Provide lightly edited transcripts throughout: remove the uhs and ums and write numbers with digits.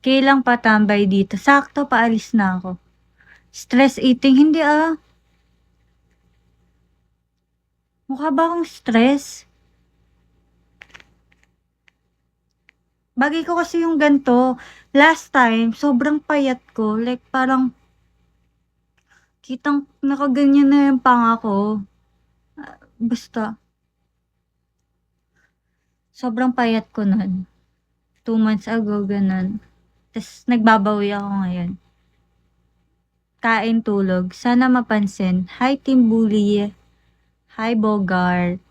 Kailang patambay dito. Sakto, paalis na ako. Stress eating, hindi ah. Mukha ba akong stress? Bagay ko kasi yung ganito. Last time, sobrang payat ko. Like, parang, kitang nakaganyan na yung panga ko. Basta, sobrang payat ko nun. 2 months ago, ganun. Tapos, nagbabawi ako ngayon. Kain, tulog. Sana mapansin. Hi, Team Bully. Hi, Bogart.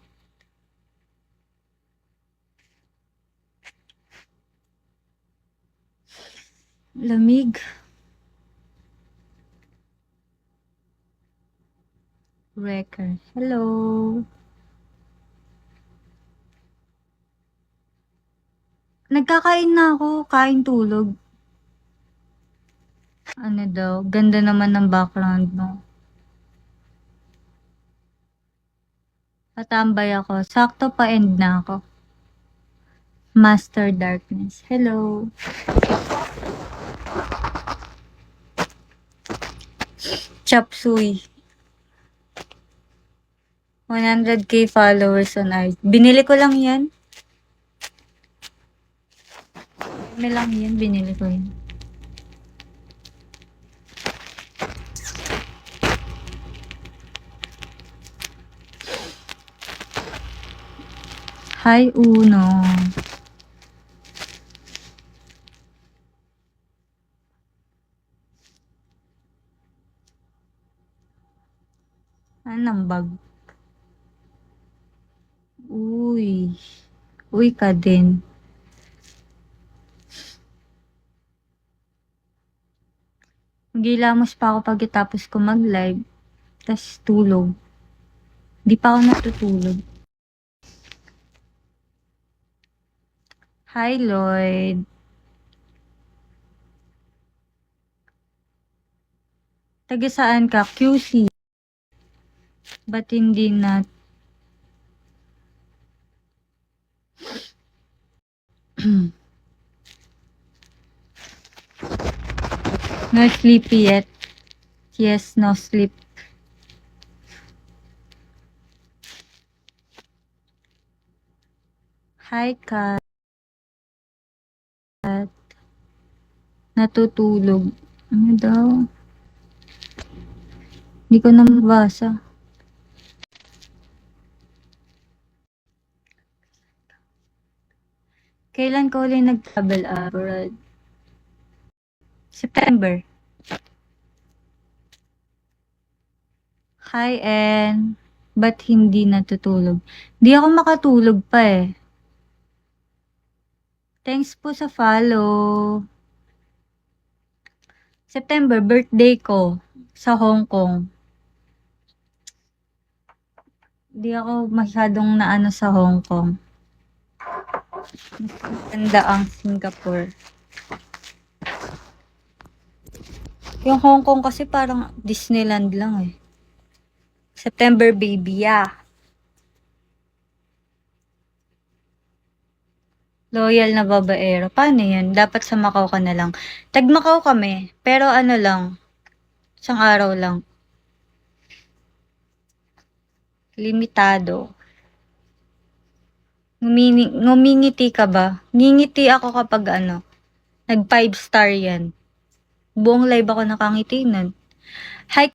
Lamig. Wrecker. Hello. Nagkakain na ako. Kain, tulog. Ano daw? Ganda naman ng background mo. Patambay ako. Sakto pa end na ako. Master Darkness. Hello. Chop Suey. 100k followers on IG. Binili ko lang yan. May lang yan. Binili ko yan. Hi, Uno. Anong bag? Uy. Uy ka din. Magilamos pa ako pagkatapos ko mag-live. Tas tulog. Di pa ako natutulog. Hi, Lloyd. Taga saan ka? QC. Ba't hindi na... No sleepy yet. Yes, no sleep. Hi, Kat. Natutulog. Ano daw? Hindi ko na mabasa. Kailan ka ulit nag-travel abroad? September. Hi, En. Ba't hindi natutulog? Di ako makatulog pa eh. Thanks po sa follow. September, birthday ko sa Hong Kong. Di ako masyadong naano sa Hong Kong. Mas maganda ang Singapore. Yung Hong Kong kasi parang Disneyland lang eh. September baby, yeah. Loyal na babaero. Paano yun? Dapat sa Macau ka na lang. Tag Macau kami. Pero ano lang. Isang araw lang. Limitado. Ngumingiti ka ba? Ngingiti ako kapag ano. Nag 5 star yan. Buong live ako nakangiti nun. Hi,